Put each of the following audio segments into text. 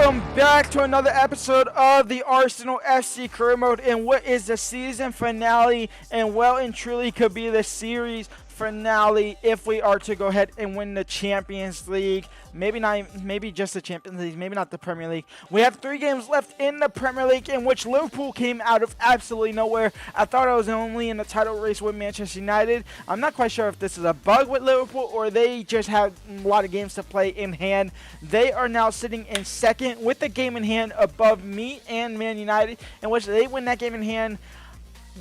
Welcome back to another episode of the Arsenal FC Career Mode in what is the season finale and well and truly could be the series finale if we are to go ahead and win the Champions League. Maybe just the Champions League, maybe not the Premier League. We have 3 games left in the Premier League in which Liverpool came out of absolutely nowhere. I thought I was only in the title race with Manchester United. I'm not quite sure if this is a bug with Liverpool or they just have a lot of games to play in hand. They are now sitting in second with the game in hand above me and Man United, in which they win that game in hand.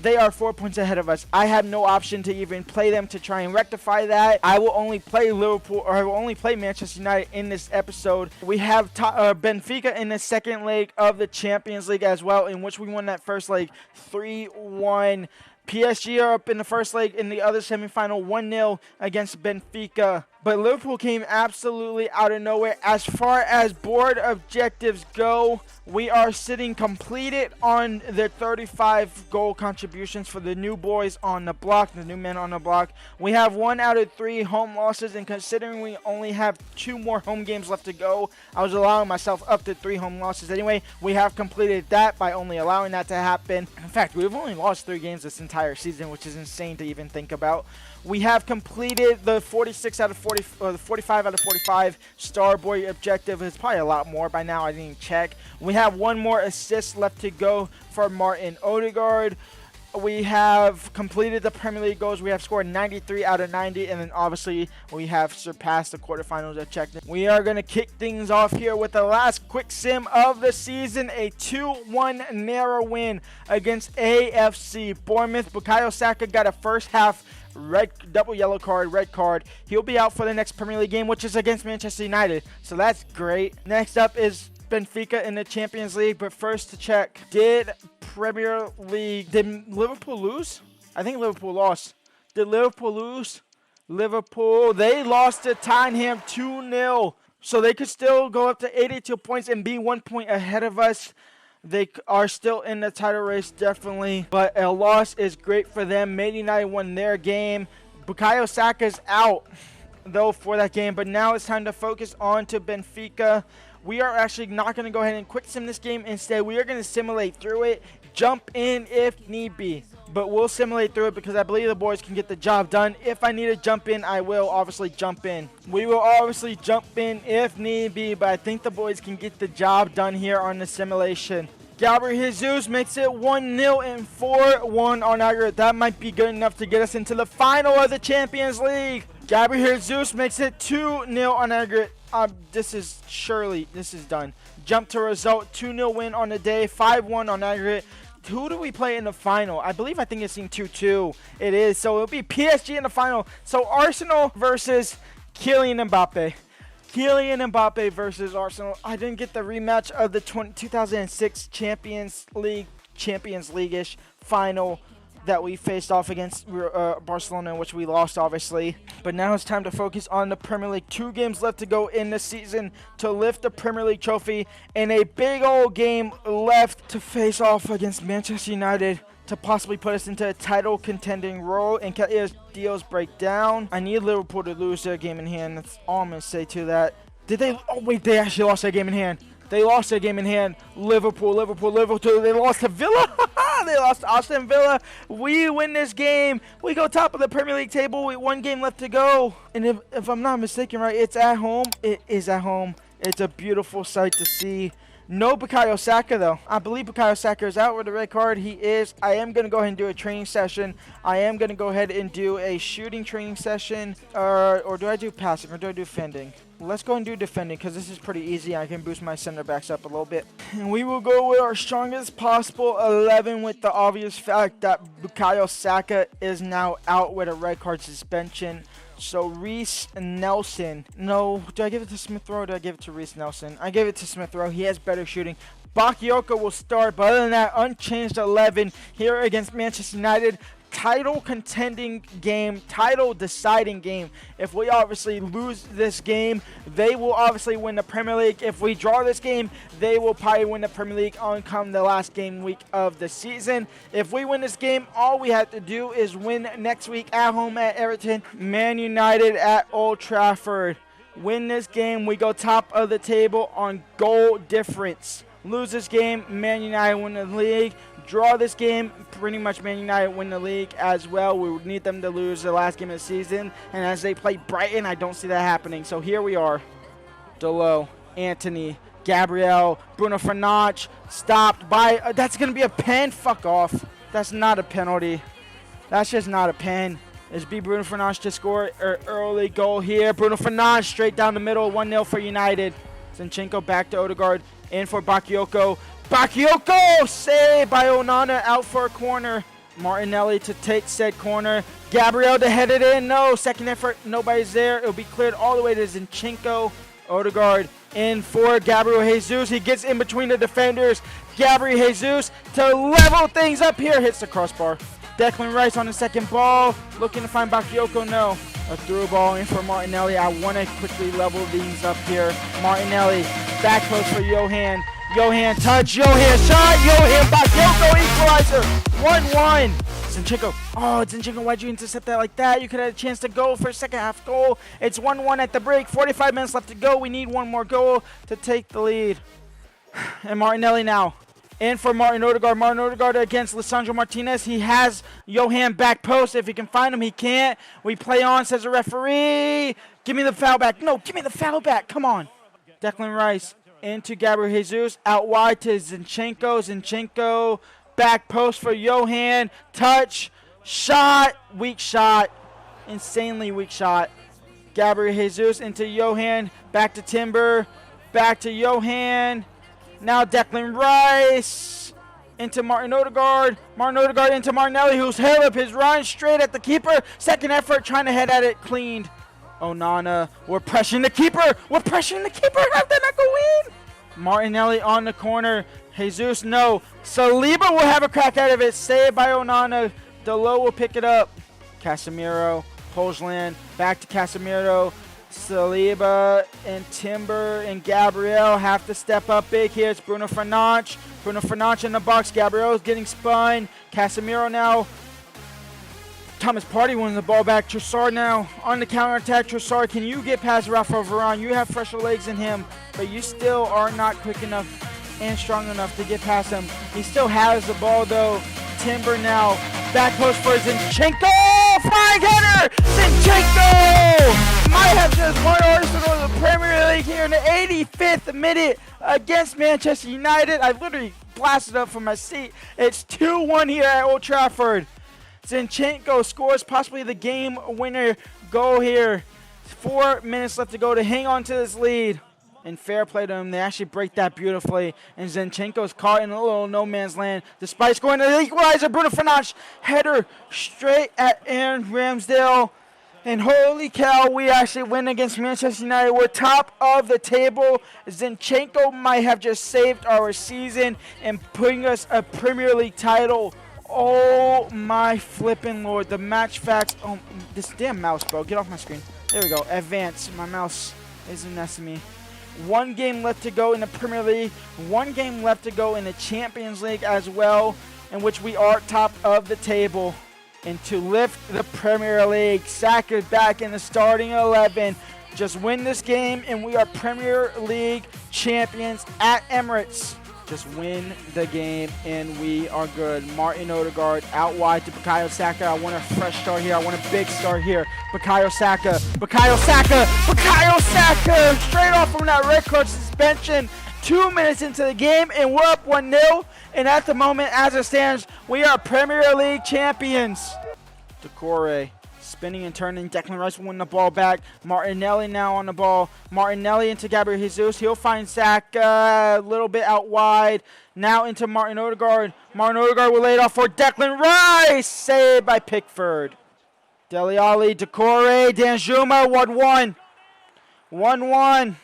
They are 4 points ahead of us. I have no option to even play them to try and rectify that. I will only play Liverpool, or I will only play Manchester United in this episode. We have Benfica in the second leg of the Champions League as well, in which we won that first leg 3-1. PSG are up in the first leg in the other semifinal 1-0 against Benfica. But Liverpool came absolutely out of nowhere. As far as board objectives go, we are sitting completed on the 35 goal contributions for the new boys on the block, the new men on the block. We have 1 out of 3 home losses, and considering we only have 2 more home games left to go, I was allowing myself up to 3 home losses anyway. We have completed that by only allowing that to happen. In fact, we've only lost 3 games this entire season, which is insane to even think about. We have completed the 46 out of 40, or the 45 out of 45 star boy objective. It's probably a lot more by now. I didn't check. We have 1 more assist left to go for Martin Odegaard. We have completed the Premier League goals. We have scored 93 out of 90, and then obviously we have surpassed the quarterfinals objective. We are going to kick things off here with the last quick sim of the season, a 2-1 narrow win against AFC Bournemouth. Bukayo Saka got a first half double yellow card, red card. He'll be out for the next Premier League game, which is against Manchester United, so that's great. Next up is Benfica in the Champions League, but first to check, did Liverpool lose? I think Liverpool lost. Did Liverpool lose? Liverpool, they lost to Tottenham 2-0, so they could still go up to 82 points and be 1 point ahead of us. They are still in the title race, definitely, but a loss is great for them. Man United won their game. Bukayo Saka's out, though, for that game, but now it's time to focus on to Benfica. We are actually not going to go ahead and quick sim this game. Instead, we are going to simulate through it, jump in if need be. But we'll simulate through it because I believe the boys can get the job done. If I need to jump in, I will obviously jump in. We will obviously jump in if need be, but I think the boys can get the job done here on the simulation. Gabriel Jesus makes it 1-0 and 4-1 on aggregate. That might be good enough to get us into the final of the Champions League. Gabriel Jesus makes it 2-0 on aggregate. This is done. Jump to result, 2-0 win on the day, 5-1 on aggregate. Who do we play in the final? I think it's in 2-2. It is, so it'll be PSG in the final. So Arsenal versus Kylian Mbappe. Kylian Mbappe versus Arsenal. I didn't get the rematch of the 2006 Champions League-ish final that we faced off against Barcelona, in which we lost, obviously. But now it's time to focus on the Premier League. 2 games left to go in the season to lift the Premier League trophy, and a big old game left to face off against Manchester United to possibly put us into a title contending role and deals break down. I need Liverpool to lose their game in hand. That's all I'm going to say to that. Did they? Oh, wait, they actually lost their game in hand. They lost their game in hand. Liverpool. They lost to Villa. They lost to Aston Villa. We win this game. We go top of the Premier League table with 1 game left to go. And if I'm not mistaken, right, it's at home. It is at home. It's a beautiful sight to see. No Bukayo Saka, though. I believe Bukayo Saka is out with a red card. He is. I am going to go ahead and do a training session. I am going to go ahead and do a shooting training session. Or do I do passing or do I do defending? Let's go and do defending because this is pretty easy. I can boost my center backs up a little bit. And we will go with our strongest possible 11 with the obvious fact that Bukayo Saka is now out with a red card suspension. So Reece Nelson. No, do I give it to Smith Rowe or do I give it to Reece Nelson? I give it to Smith Rowe. He has better shooting. Bakayoko will start, but other than that, unchanged 11 here against Manchester United. Title contending game, title deciding game. If we obviously lose this game, they will obviously win the Premier League. If we draw this game, they will probably win the Premier League on come the last game week of the season. If we win this game, all we have to do is win next week at home at Everton, Man United at Old Trafford. Win this game, we go top of the table on goal difference. Lose this game, Man United win the league. Draw this game, pretty much Man United win the league as well. We would need them to lose the last game of the season. And as they play Brighton, I don't see that happening. So here we are. Delo, Anthony, Gabriel, Bruno Fernandes, stopped by. That's going to be a pen. Fuck off. That's not a penalty. That's just not a pen. It's Bruno Fernandes to score an early goal here. Bruno Fernandes straight down the middle, 1-0 for United. Zinchenko back to Odegaard, in for Bakayoko. Bakayoko saved by Onana, out for a corner. Martinelli to take said corner. Gabriel to head it in. No, second effort, nobody's there. It'll be cleared all the way to Zinchenko. Odegaard in for Gabriel Jesus. He gets in between the defenders. Gabriel Jesus to level things up here. Hits the crossbar. Declan Rice on the second ball. Looking to find Bakayoko. No. A through ball in for Martinelli. I want to quickly level these up here. Martinelli. Back post for Johan. Johan touch. Johan shot. Johan Bakayoko equalizer. 1-1. Zinchenko. Oh, Zinchenko, why'd you intercept that like that? You could have a chance to go for a second half goal. It's 1-1 at the break. 45 minutes left to go. We need one more goal to take the lead. And Martinelli now. In for Martin Odegaard. Martin Odegaard against Lisandro Martinez. He has Johan back post. If he can find him, he can't. We play on, says the referee. Give me the foul back. No, give me the foul back. Come on. Declan Rice into Gabriel Jesus. Out wide to Zinchenko. Zinchenko back post for Johan. Touch. Shot. Weak shot. Insanely weak shot. Gabriel Jesus into Johan. Back to Timber. Back to Johan. Now Declan Rice into Martin Odegaard. Martin Odegaard into Martinelli, who's held up his run straight at the keeper. Second effort, trying to head at it, cleaned. Onana, we're pressuring the keeper. We're pressuring the keeper. How did that not go in? Martinelli on the corner. Jesus, no. Saliba will have a crack out of it. Saved by Onana. Delo will pick it up. Casemiro, Pojland, back to Casemiro. Saliba and Timber and Gabriel have to step up big here. It's Bruno Fernandes. Bruno Fernandes in the box. Gabriel's getting spun. Casemiro now. Thomas Partey wins the ball back. Trossard now on the counterattack. Trossard, can you get past Rafa Varane? You have fresher legs than him, but you still are not quick enough and strong enough to get past him. He still has the ball though. Timber now. Back post for Zinchenko. Flying header. Zinchenko might have just won Arsenal in the Premier League here in the 85th minute against Manchester United. I literally blasted up from my seat. It's 2-1 here at Old Trafford. Zinchenko scores possibly the game winner goal here. 4 minutes left to go to hang on to this lead. And fair play to him. They actually break that beautifully. And Zinchenko's caught in a little no man's land. Despite scoring the equalizer, Bruno Fernandes header straight at Aaron Ramsdale. And holy cow, we actually win against Manchester United. We're top of the table. Zinchenko might have just saved our season and putting us a Premier League title. Oh my flipping lord. The match facts. Oh, this damn mouse, bro. Get off my screen. There we go. Advance. My mouse isn't next to me. 1 game left to go in the Premier League. 1 game left to go in the Champions League as well, in which we are top of the table. And to lift the Premier League, Saka's back in the starting 11. Just win this game, and we are Premier League champions at Emirates. Just win the game, and we are good. Martin Odegaard out wide to Bukayo Saka. I want a fresh start here. I want a big start here. Bukayo Saka. Bukayo Saka. Bukayo Saka. Straight off from that red card suspension. 2 minutes into the game, and we're up 1-0. And at the moment, as it stands, we are Premier League champions. Decore. Spinning and turning. Declan Rice will win the ball back. Martinelli now on the ball. Martinelli into Gabriel Jesus. He'll find Saka a little bit out wide. Now into Martin Odegaard. Martin Odegaard will lay it off for Declan Rice. Saved by Pickford. Dele Alli, Decore, Danjuma, 1-1. 1-1.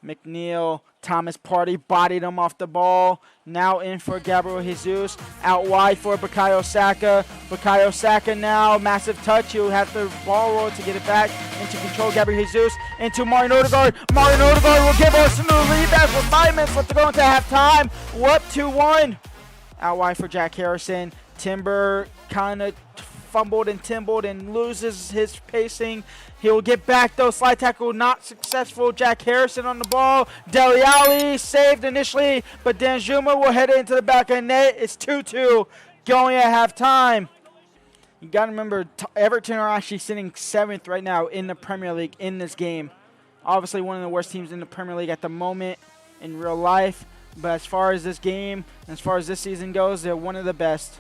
McNeil, Thomas Partey bodied him off the ball. Now in for Gabriel Jesus. Out wide for Bukayo Saka. Bukayo Saka now. Massive touch. He'll have the ball roll to get it back. Into control. Gabriel Jesus. Into Martin Odegaard. Martin Odegaard will give Arsenal the lead back with 5 minutes left to go into halftime. We're up 2-1. Out wide for Jack Harrison. Timber kind of fumbled and tumbled and loses his pacing. He'll get back though. Slide tackle not successful. Jack Harrison on the ball. Dele Alli saved initially, but Danjuma will head into the back of the net. It's 2-2 going at halftime. You got to remember, Everton are actually sitting 7th right now in the Premier League in this game. Obviously one of the worst teams in the Premier League at the moment in real life. But as far as this game, as far as this season goes, they're one of the best.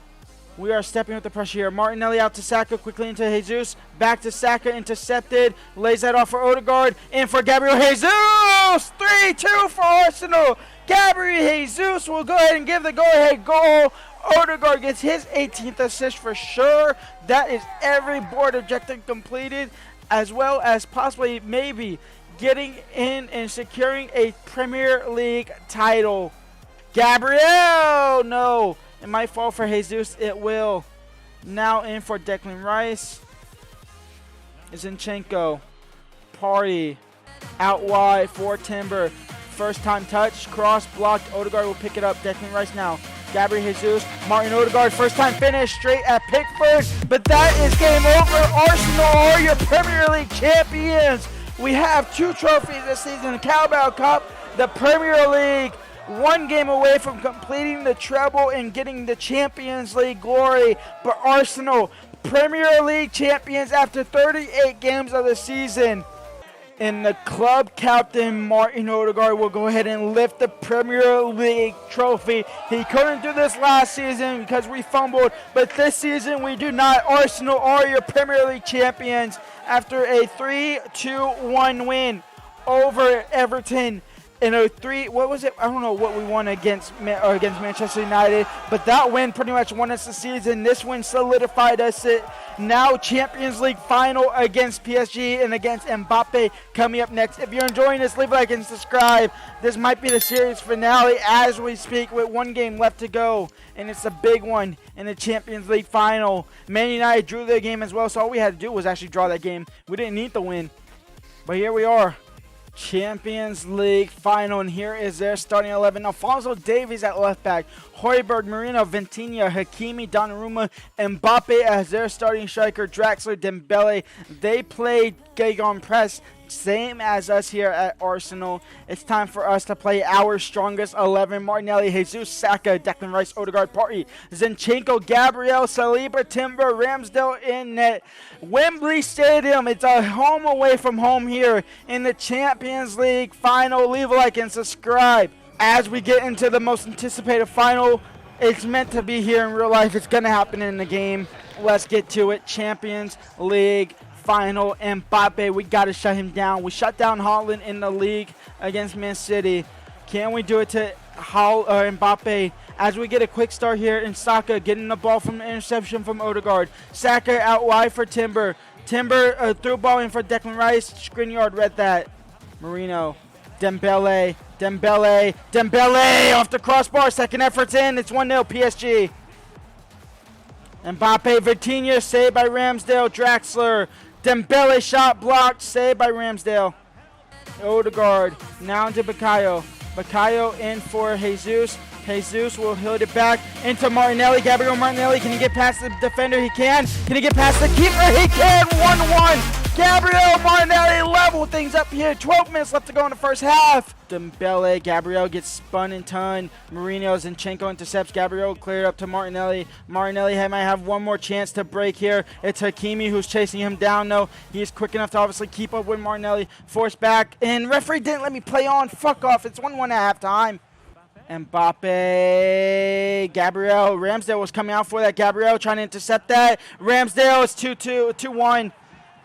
We are stepping with the pressure here. Martinelli out to Saka, quickly into Jesus. Back to Saka, intercepted. Lays that off for Odegaard. In for Gabriel Jesus! 3-2 for Arsenal. Gabriel Jesus will go ahead and give the go-ahead goal. Odegaard gets his 18th assist for sure. That is every board objective completed, as well as possibly maybe getting in and securing a Premier League title. Gabriel! No. It might fall for Jesus. It will. Now in for Declan Rice. Zinchenko. Party. Out wide for Timber. First time touch. Cross blocked. Odegaard will pick it up. Declan Rice now. Gabriel Jesus. Martin Odegaard. First time finish. Straight at Pickford. But that is game over. Arsenal are your Premier League champions. We have 2 trophies this season, the Carabao Cup, the Premier League, 1 game away from completing the treble and getting the Champions League glory. But Arsenal, Premier League champions after 38 games of the season. And the club captain, Martin Odegaard, will go ahead and lift the Premier League trophy. He couldn't do this last season because we fumbled, but this season we do not. Arsenal are your Premier League champions after a 3-2-1 win over Everton. In a what was it? I don't know what we won against Manchester United, but that win pretty much won us the season. This win solidified us. Now Champions League final against PSG and against Mbappe coming up next. If you're enjoying this, leave a like and subscribe. This might be the series finale as we speak with 1 game left to go, and it's a big one in the Champions League final. Man United drew their game as well, so all we had to do was actually draw that game. We didn't need the win, but here we are. Champions League final, and here is their starting 11. Alphonso Davies at left back, Højbjerg, Marino, Vitinha, Hakimi, Donnarumma, Mbappe as their starting striker, Draxler, Dembele. They played Gegenpress press, same as us here at Arsenal. It's time for us to play our strongest 11. Martinelli, Jesus, Saka, Declan Rice, Odegaard, Partey, Zinchenko, Gabriel, Saliba, Timber, Ramsdale in net. Wembley Stadium, it's a home away from home here in the Champions League final. Leave a like and subscribe. As we get into the most anticipated final, it's meant to be here in real life. It's going to happen in the game. Let's get to it. Champions League final. Mbappe, we got to shut him down. We shut down Haaland in the league against Man City. Can we do it to Mbappe as we get a quick start here in Saka getting the ball from the interception from Odegaard. Saka out wide for Timber. Timber threw ball in for Declan Rice. Skriniar read that. Marino. Dembele off the crossbar. Second effort's in. It's 1-0 PSG. Mbappe, Vitinha, saved by Ramsdale. Draxler. Dembele shot blocked, saved by Ramsdale. Odegaard, now into Bukayo. Bukayo in for Jesus. Jesus will hold it back into Martinelli. Gabriel Martinelli, can he get past the defender? He can. Can he get past the keeper? He can. 1-1. Gabriel Martinelli level things up here. 12 minutes left to go in the first half. Dembele, Gabriel gets spun and turned. Marino, Zinchenko intercepts. Gabriel cleared up to Martinelli. Martinelli might have one more chance to break here. It's Hakimi who's chasing him down though. He's quick enough to obviously keep up with Martinelli. Forced back, and referee didn't let me play on. Fuck off. It's 1-1 at halftime. Mbappe, Gabriel, Ramsdale was coming out for that. Gabriel trying to intercept that. Ramsdale is 2-1.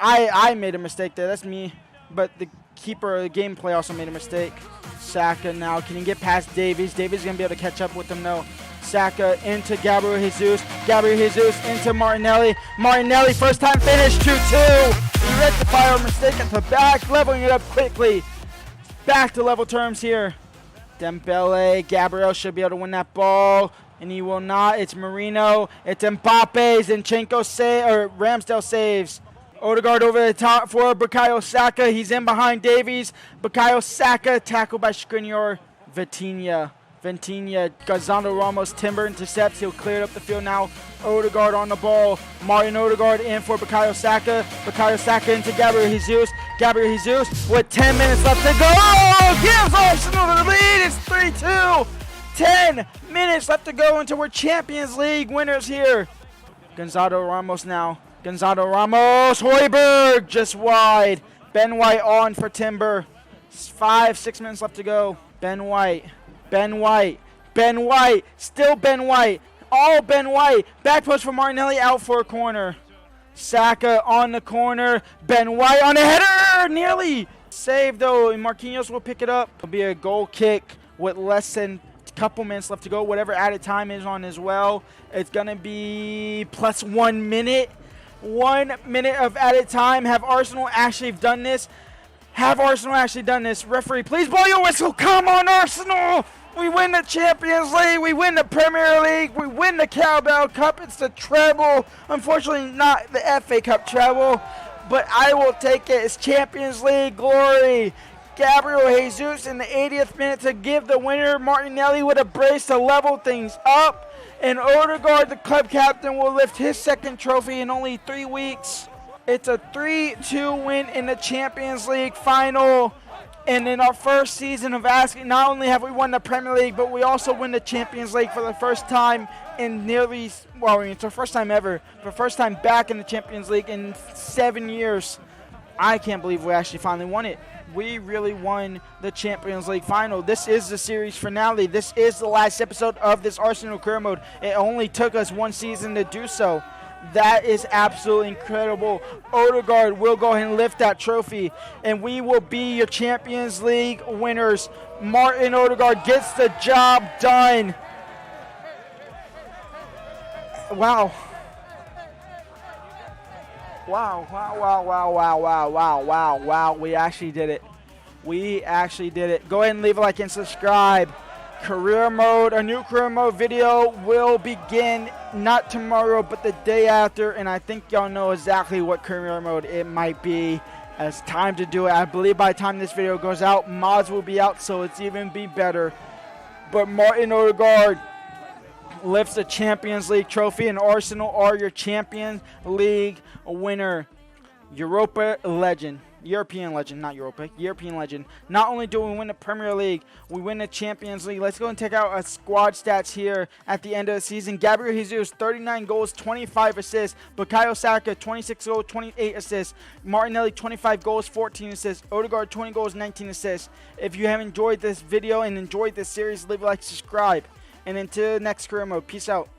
I made a mistake there. That's me. But the keeper of the gameplay also made a mistake. Saka now. Can he get past Davies? Davies is going to be able to catch up with him, though. Saka into Gabriel Jesus. Gabriel Jesus into Martinelli. Martinelli, first time finish, 2-2. He rectified our mistake at the back, leveling it up quickly. Back to level terms here. Dembele, Gabriel should be able to win that ball, and he will not. It's Marino. It's Mbappe. Zinchenko Ramsdale saves. Odegaard over the top for Bukayo Saka. He's in behind Davies. Bukayo Saka tackled by Skriniar. Vitinha Ventinha, Gonzalo Ramos, Timber intercepts. He'll clear it up the field now. Odegaard on the ball. Martin Odegaard in for Bukayo Saka. Bukayo Saka into Gabriel Jesus. Gabriel Jesus with 10 minutes left to go. Gives Arsenal the lead. It's 3-2. 10 minutes left to go until we're Champions League winners here. Gonzalo Ramos now. Gonzalo Ramos. Højbjerg just wide. Ben White on for Timber. 5-6 minutes left to go. Ben White. Ben White. Ben White. Still Ben White. All Ben White. Back post for Martinelli out for a corner. Saka on the corner. Ben White on the header. Nearly saved though. And Marquinhos will pick it up. It'll be a goal kick with less than a couple minutes left to go. Whatever added time is on as well. It's going to be plus 1 minute. 1 minute of added time. Have Arsenal actually done this? Have Arsenal actually done this? Referee, please blow your whistle. Come on, Arsenal. We win the Champions League. We win the Premier League. We win the Carabao Cup. It's the treble. Unfortunately, not the FA Cup treble, but I will take it. It's Champions League glory. Gabriel Jesus in the 80th minute to give the winner. Martinelli with a brace to level things up. And Odegaard, the club captain, will lift his second trophy in only 3 weeks. It's a 3-2 win in the Champions League final. And in our first season of asking, not only have we won the Premier League, but we also win the Champions League for the first time in nearly, well, it's our first time ever, but first time back in the Champions League in 7 years. I can't believe we actually finally won it. We really won the Champions League final. This is the series finale. This is the last episode of this Arsenal career mode. It only took us 1 season to do so. That is absolutely incredible. Odegaard will go ahead and lift that trophy, and we will be your Champions League winners. Martin Odegaard gets the job done. Wow. Wow, wow, wow, wow, wow, wow, wow, wow, wow. We actually did it. We actually did it. Go ahead and leave a like and subscribe. Career mode, a new career mode video will begin not tomorrow, but the day after, and I think y'all know exactly what career mode it might be. It's time to do it. I believe by the time this video goes out, mods will be out, so it's even be better. But Martin Odegaard lifts the Champions League trophy, and Arsenal are your Champions League winner. Europa legend. European legend, not Europa. European legend. Not only do we win the Premier League, we win the Champions League. Let's go and take out our squad stats here at the end of the season. Gabriel Jesus, 39 goals, 25 assists. Bukayo Saka, 26 goals, 28 assists. Martinelli, 25 goals, 14 assists. Odegaard, 20 goals, 19 assists. If you have enjoyed this video and enjoyed this series, leave a like, subscribe. And until next career mode, peace out.